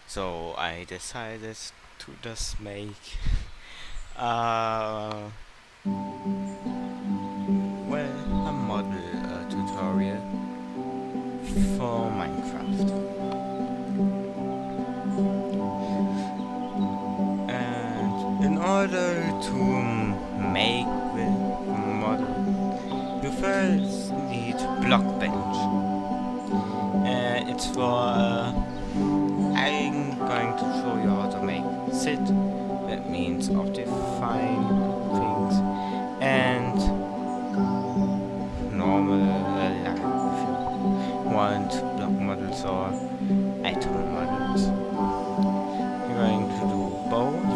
So I decided to just make uh a model tutorial for Minecraft. And in order to make the model, you first need block bench. It's for I'm going to show you how to make sit. That means optifine things and normal like if you want block models or item models. You're going to do both.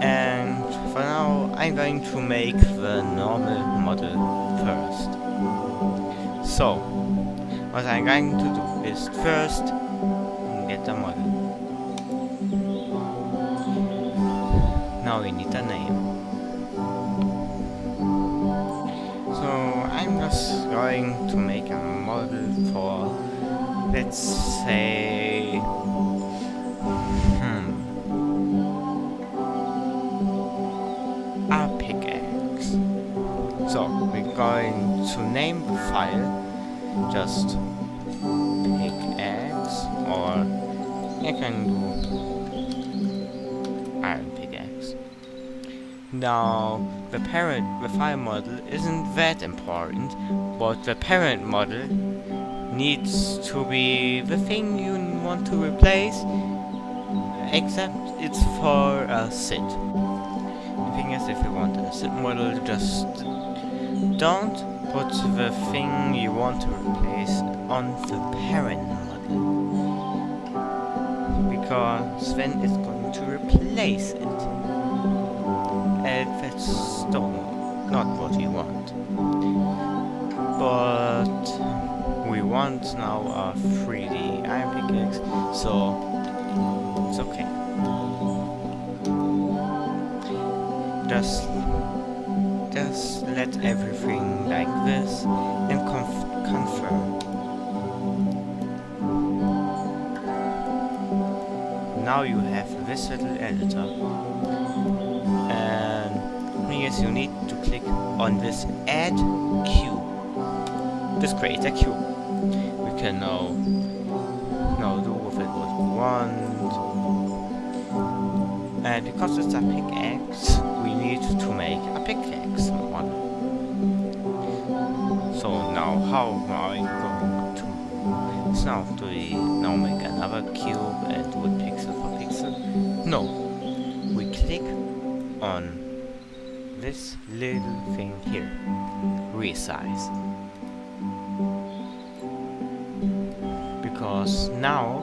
And for now I'm going to make the normal model first. So what I'm going to do is first get the model. Now we need a name. So I'm just going to make a model for, let's say, a pickaxe. So we're going to name the file just pickaxe, or I can do iron pickaxe. Now the file model isn't that important, but the parent model needs to be the thing you want to replace, except it's for a sit. The thing is, if you want a sit model, just don't put the thing you want to replace on the parent model, because then it's going to replace it, and that's not what we want. But we want now a 3D iron pickaxe, so it's okay. Just let everything like this and confirm. Now you have this little editor, and yes, you need to click on this add cube. Just create a cube. We can now do with it what we want. And because it's a pickaxe, we need to make a pickaxe model. So now how am I going to? So now do we now make another cube and do it pixel for pixel? No. We click on this little thing here. Resize. Because now,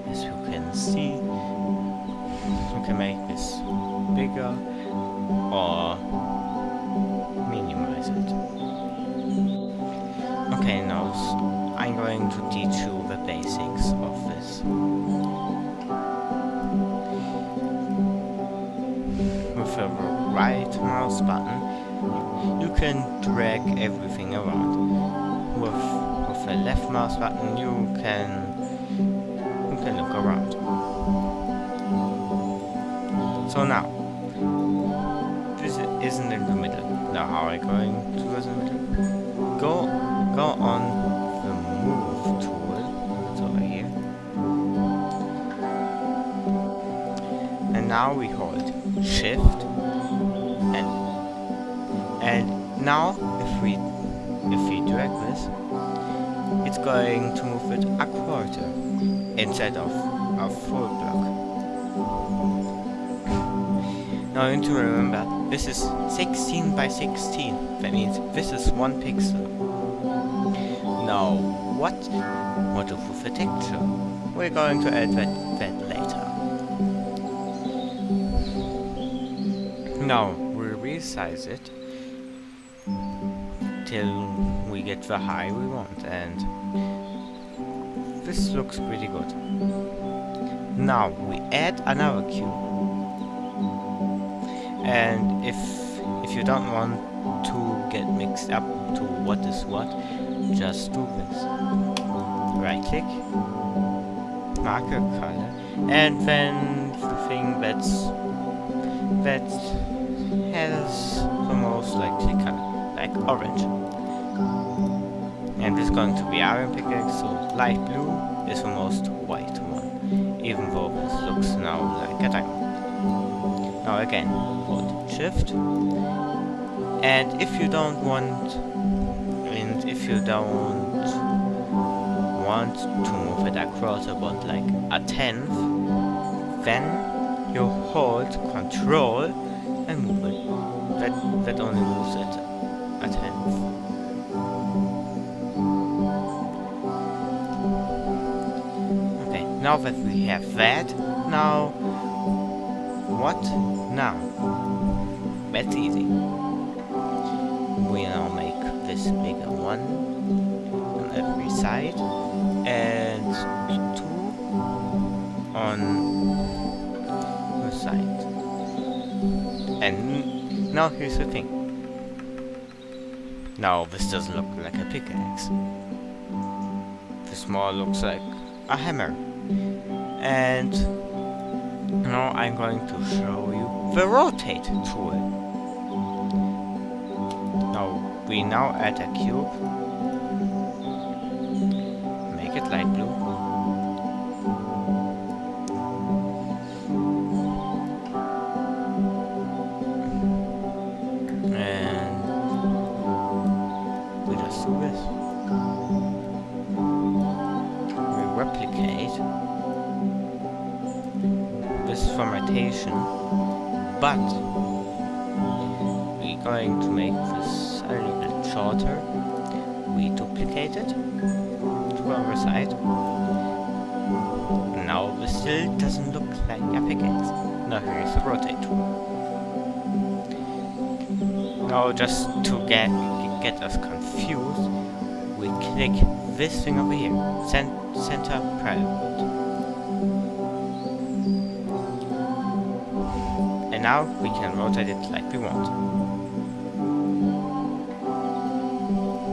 as you can see, you can make this bigger or minimize it. Okay, now I'm going to teach you the basics of this. With the right mouse button, you can drag everything around. With the left mouse button, you can look around. So now, this isn't in the middle. Now how are you going to go in the middle? Go on the move tool. It's over here. And now we hold shift and now if we drag this, it's going to move it a quarter instead of a full block. Now you need to remember, this is 16 by 16. That means this is 1 pixel. Now, what to do with the texture? We're going to add that later. Now, we'll resize it till we get the height we want, and this looks pretty good. Now, we add another cube. And if you don't want to get mixed up to what is what, just do this. Right click, marker color, and then the thing that has the most likely color, like orange. And this is going to be iron pickaxe, so light blue is the most white one, even though this looks now like a diamond. Now again, hold shift, and if you don't want to move it across about like a tenth, then you hold control and move it. That only moves it a tenth. Okay, now that we have that, now what? Now that's easy. We now make this bigger one on every side and 2 on the side. And now here's the thing. Now this doesn't look like a pickaxe. This more looks like a hammer. And now I'm going to show you the rotate tool. Now we add a cube. Make it light blue. And we just do this. We replicate this formattation, but we're going to make this a little bit shorter. We duplicate it to the other side. Now this still doesn't look like a pickaxe. Now here's the rotate tool. Now just to get us confused, we click this thing over here, center private. And now we can rotate it like we want.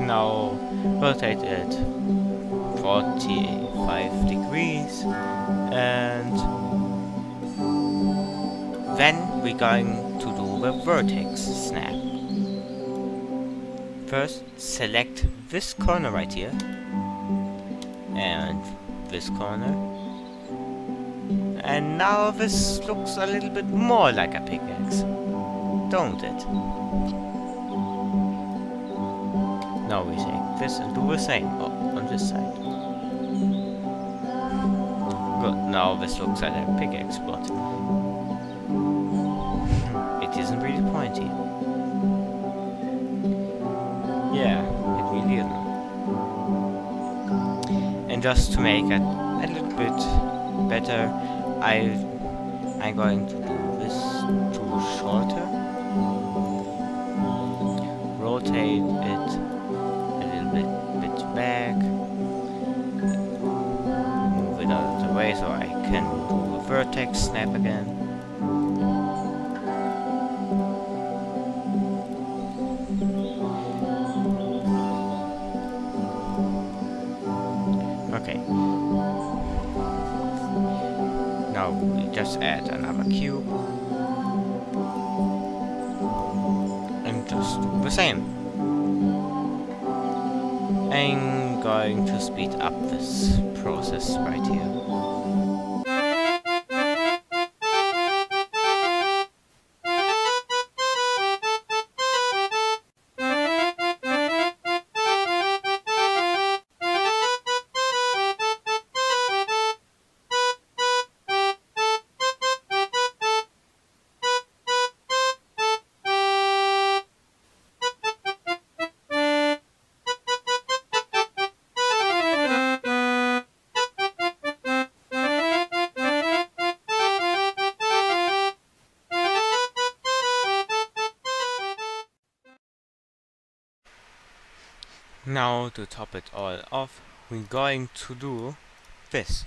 Now rotate it 45 degrees, and then we're going to do the vertex snap. First, select this corner right here, and this corner. And now this looks a little bit more like a pickaxe, don't it? Now we take this and do the same on this side. Good, now this looks like a pickaxe, but it isn't really pointy. Yeah, it really isn't. And just to make it a little bit better, I'm going to do this to shorter. Rotate it a little bit back. Move it out of the way so I can do a vertex snap again. Okay. Now we just add another cube and just do the same. I'm going to speed up this process right here. Now to top it all off, we're going to do this.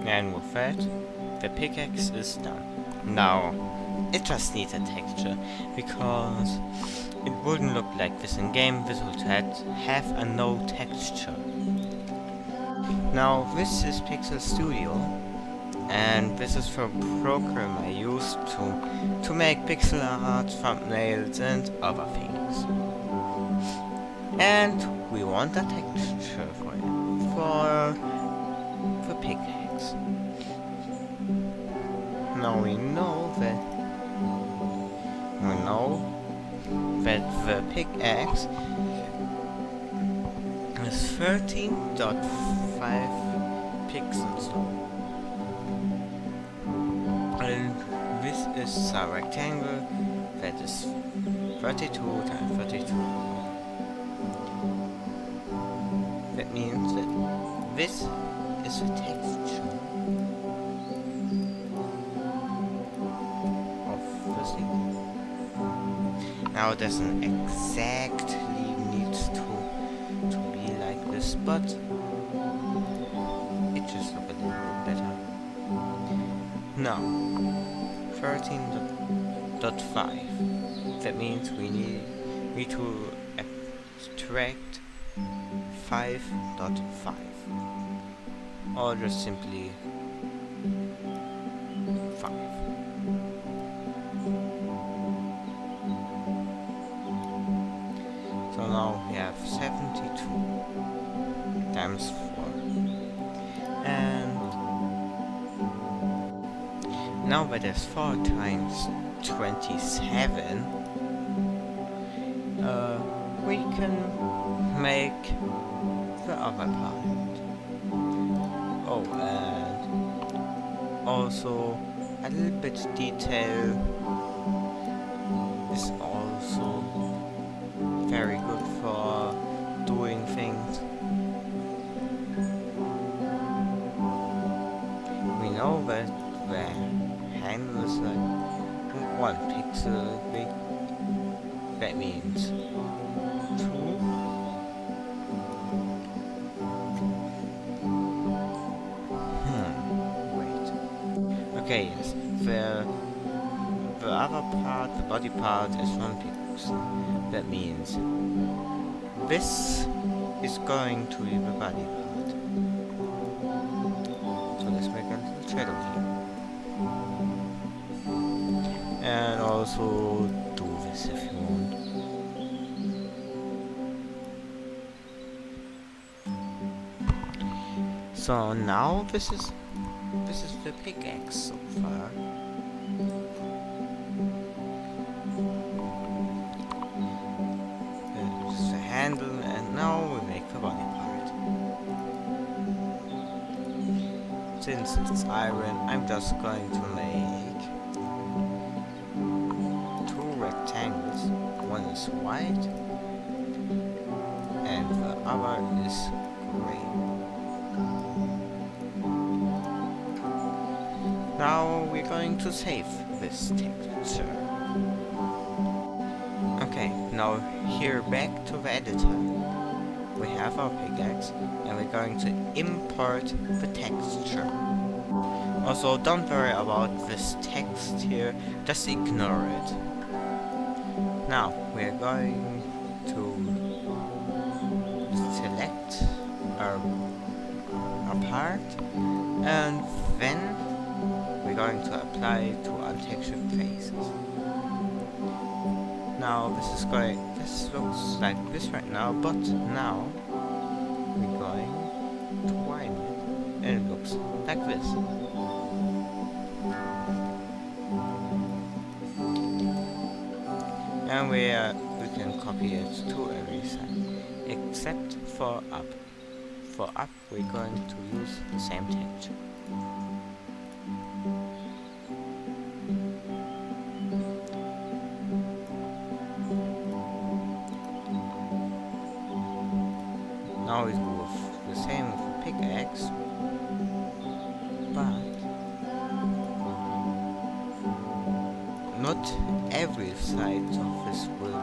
And with that, the pickaxe is done. Now, it just needs a texture, because it wouldn't look like this in game. This would have a no texture. Now, this is Pixel Studio, and this is the program I used to make pixel art, thumbnails, and other things. And we want a texture for it, for the pickaxe. Now we know that the pickaxe is 13.5 pixels long. And this is a rectangle that is 32 times 32 long. That means that this is the texture of the thing. Now it doesn't exactly need to be like this, but it just looks a little bit better. Now 13.5. That means we need to abstract 5.5, or just simply 5. So now we have 72 times 4, and now that is 4 times 27, we can make the other part. Oh, and also a little bit detail is also very good for doing things. We know that the handle is like 1 pixel big. That means 2. Wait. Okay, yes. The other part, the body part, is 1 pixel. That means this is going to be the body part. So let's make a little shadow here. And also do this if you want. So now this is the pickaxe so far. This is the handle, and now we make the body part. Since it's iron, I'm just going to make 2 rectangles. One is white and the other is gray. Now we're going to save this texture. Okay, now here back to the editor. We have our pickaxe and we're going to import the texture. Also, don't worry about this text here, just ignore it. Now we're going to select our part, and then we're going to apply to untextured faces. Now this looks like this right now, but now we're going to widen it, and it looks like this. And we can copy it to every side, except for up. For up, we're going to use the same texture. Now we do the same with the pickaxe, but not every side of this will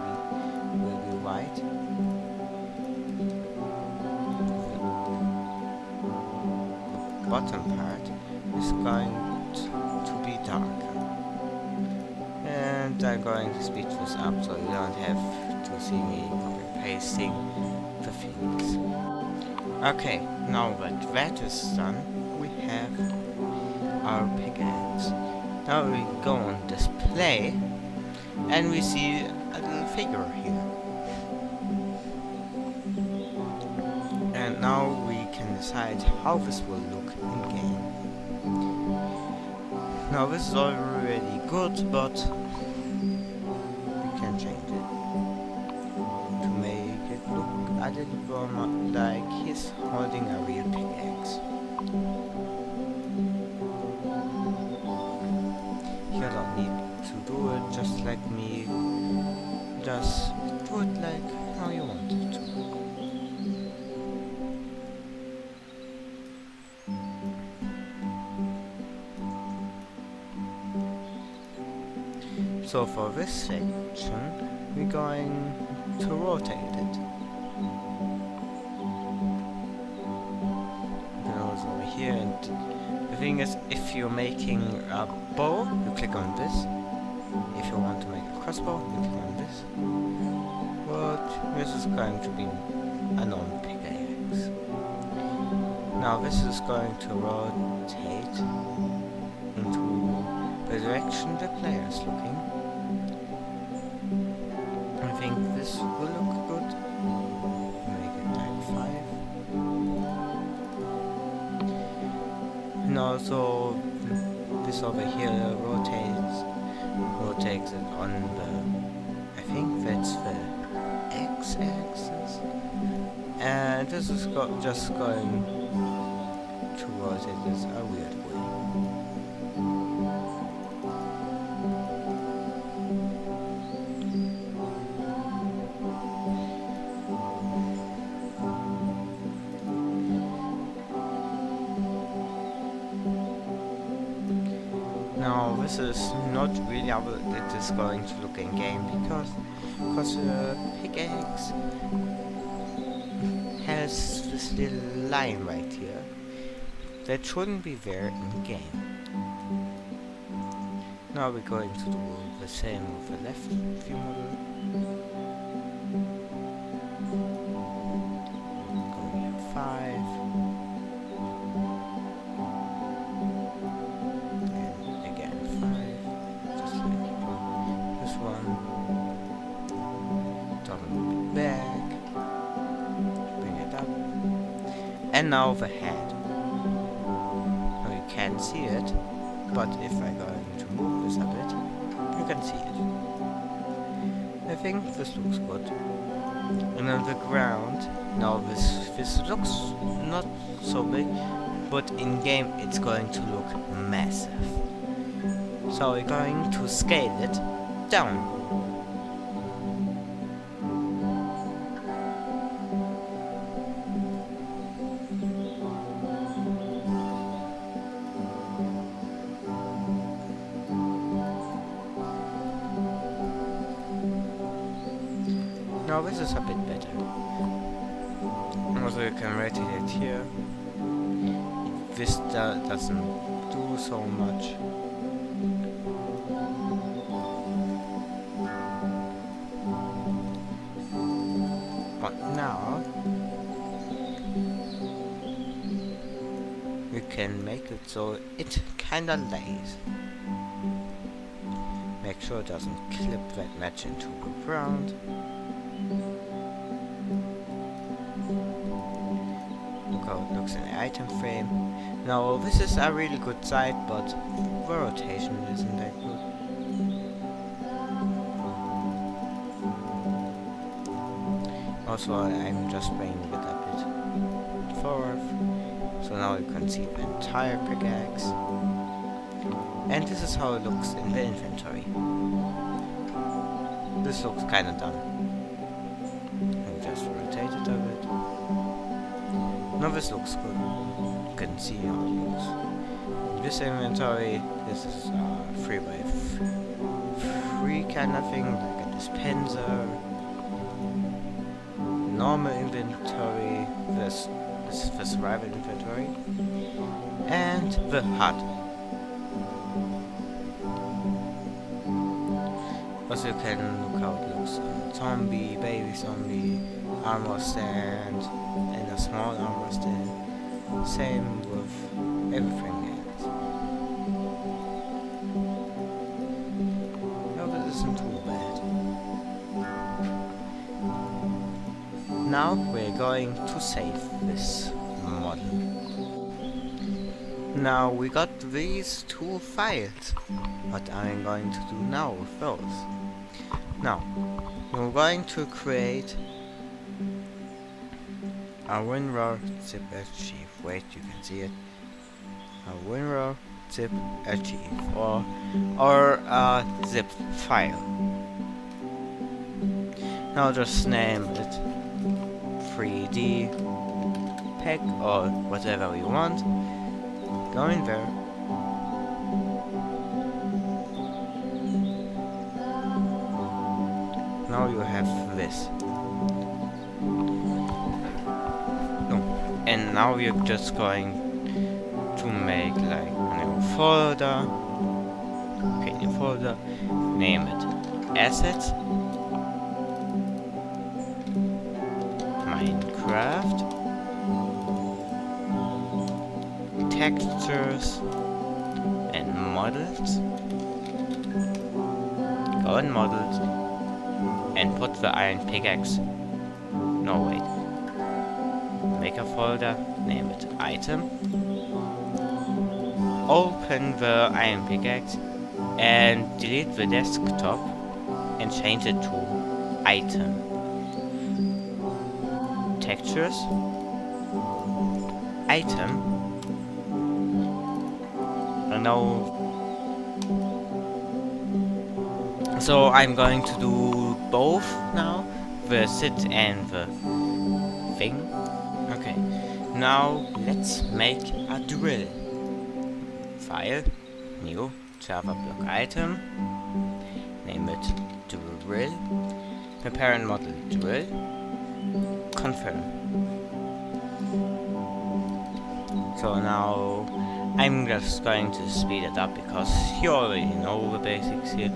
be white. The bottom part is going to be darker. And I'm going to speed this up so you don't have to see me pasting the things. Okay, now that is done, we have our pickaxe. Now we go on display and we see a little figure here. And now we can decide how this will look in game. Now this is already good, but we can change it to make it look a little more like he's holding a real pickaxe. You don't need to do it just like me, just do it like how you want it to. So for this section, we're going to rotate it. It goes over here, and the thing is, if you're making a bow, you click on this. If you want to make a crossbow, you click on this. But this is going to be a normal pickaxe. Now this is going to rotate into the direction the player is looking. I think this will look good. Make it like 5. And also this over here rotates it on the, I think that's the x-axis. And this is just going to rotate this a weird way. Now this is not really how it is going to look in game because the pickaxe has this little line right here that shouldn't be there in game. Now we're going to do the same with the left view model. Going here 5. And now the head. Now you can't see it, but if I'm going to move this a bit, you can see it. I think this looks good. And on the ground, now this looks not so big, but in game it's going to look massive. So we're going to scale it down. Now this is a bit better. Also you can rotate it here. This doesn't do so much. But now we can make it so it kinda lays. Make sure it doesn't clip that much into the ground. Look how it looks in the item frame. Now this is a really good side, but the rotation isn't that good. Also I'm just bringing it a bit forward, so now you can see the entire pickaxe. And this is how it looks in the inventory. This looks kinda done. I'll just rotate it a bit. Now this looks good. You can see how it looks. In this inventory, this is a 3x3 kind of thing, like a dispenser. Normal inventory, this is the survival inventory. And the hut. Also you can look how it looks. Zombie, baby zombie, armor stand, and a small armor stand. Same with everything else. No, this isn't too bad. Now we're going to save this model. Now we got these two files. What am I going to do now with those? Now, we're going to create a WinRAR zip archive. Wait, you can see it. A WinRAR zip archive or a zip file. Now just name it 3D pack or whatever you want. Go in there. Now you have this. And now we're just going to make like a new folder. Okay, new folder. Name it Assets. Minecraft. Textures. And models. Go in models. And put the iron pickaxe. No, wait. Make a folder, name it item. Open the iron pickaxe and delete the desktop and change it to item. Textures. Item. And now. So I'm going to do both now, the sit and the thing. Okay, now let's make a drill. File, new, Java block item, name it drill, the parent model drill, confirm. So now I'm just going to speed it up because you already know the basics here.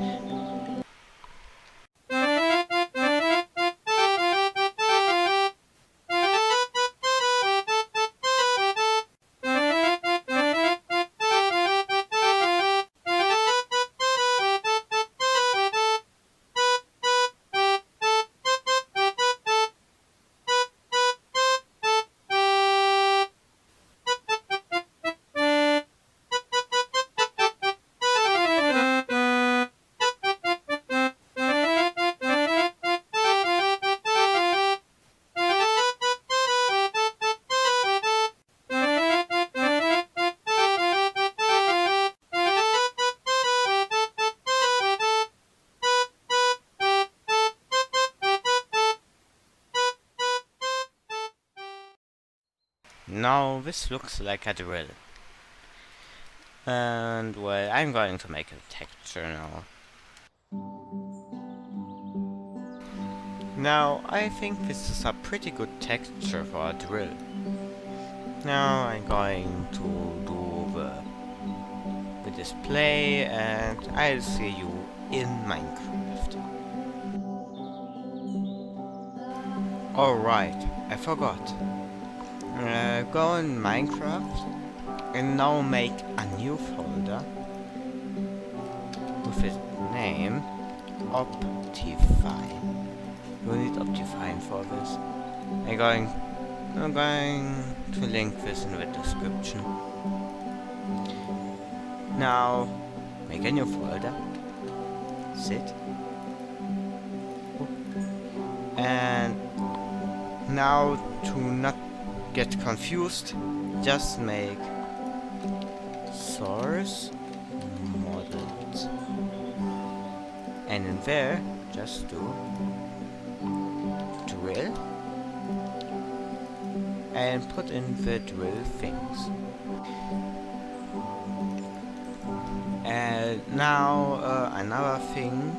Now this looks like a drill. And well, I'm going to make a texture now. Now I think this is a pretty good texture for a drill. Now I'm going to do the display and I'll see you in Minecraft. Alright, I forgot. Go in Minecraft and now make a new folder with its name Optifine. You need Optifine for this. I'm going to link this in the description. Now make a new folder. Sit. And now to not get confused, just make source models. And in there, just do drill and put in the drill things. And now another thing,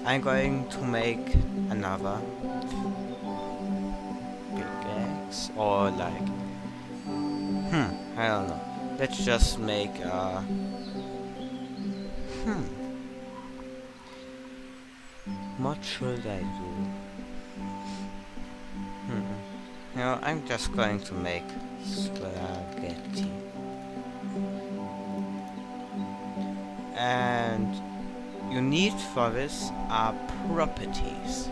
I'm going to make another pickaxe or like I don't know. Let's just make a What should I do? No, I'm just going to make spaghetti. And you need for this are properties.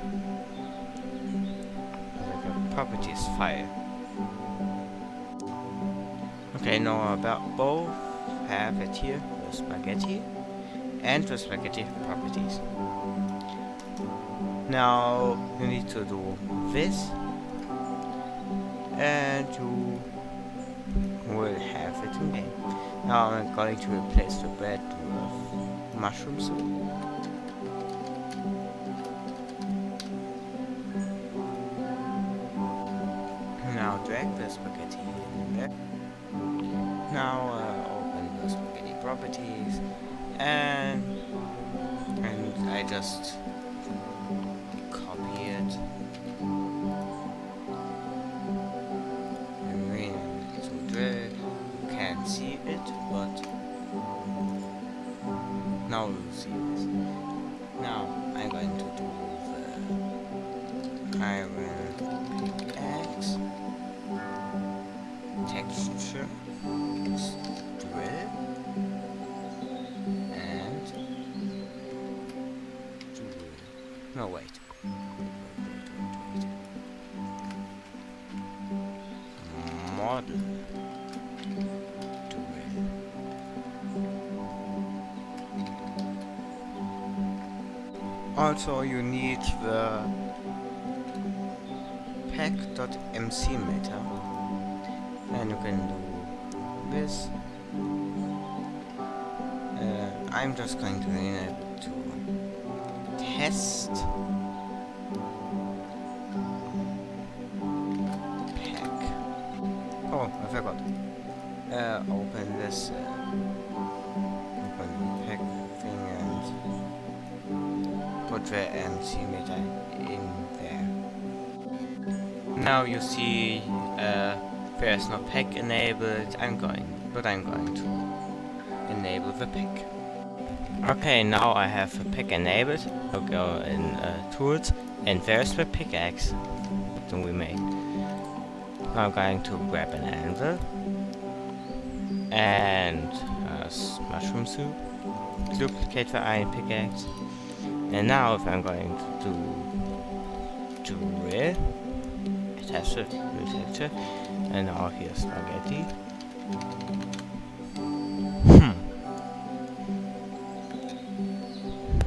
Like a properties file. Okay, now about both have it here, the spaghetti and the spaghetti properties. Now you need to do this, and you will have it in game. Now I'm going to replace the bread with mushroom soup. Now drag the spaghetti in there. Now open the spaghetti properties, and I just copy it and rename it to drill. You can't see it, but now you see this. Now I'm going to do the iron pickaxe texture. Drill and drill. No, wait. Model drill. Also, you need the pack.mc meter, and you can do this. I'm just going to enable it to test pack. Oh, I forgot. Open this, open the pack thing and put the MC meter in there. Now you see there's no pack enabled. I'm going to enable the pack. Okay, now I have the pack enabled. I'll go in tools, and there's the pickaxe that we made. Now I'm going to grab an anvil and mushroom soup, duplicate the iron pickaxe, and now if I'm going to drill, it has a new texture, and now here's spaghetti.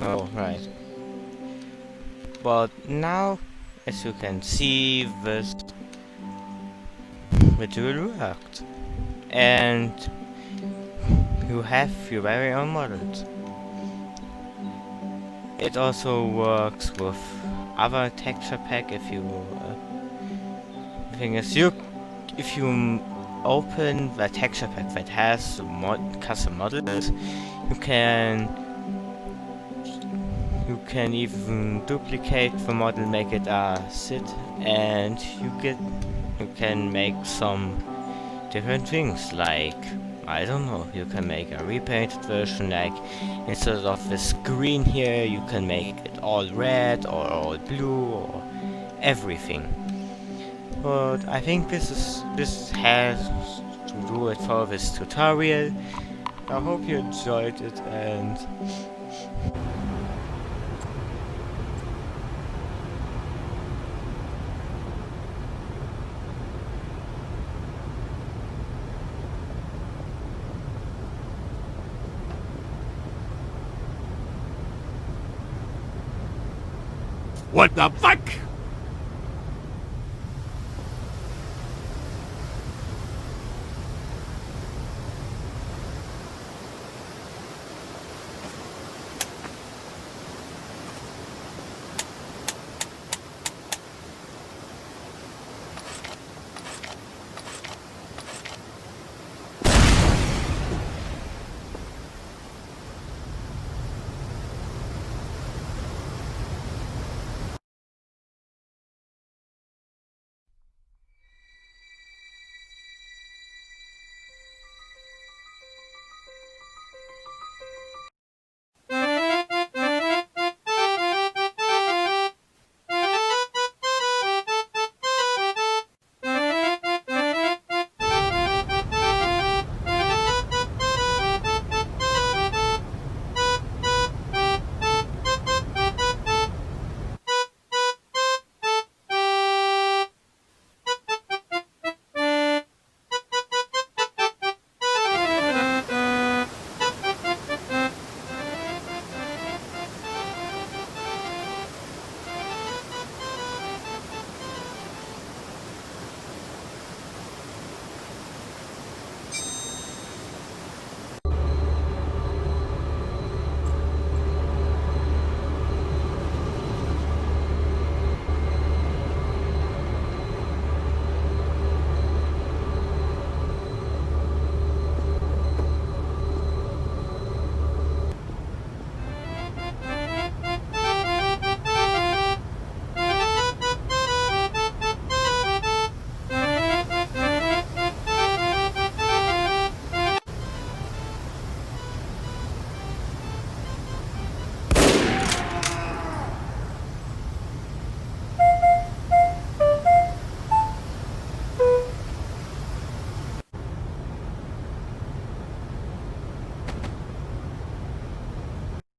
Oh, right. But now, as you can see, this material worked. And you have your very own models. It also works with other texture pack if you thing is if you open the texture pack that has custom models, you can even duplicate the model, make it a sit, and you can make some different things, like, I don't know, you can make a repainted version, like instead of this green here, you can make it all red or all blue or everything. But I think this has to do it for this tutorial. I hope you enjoyed it, and What the fuck?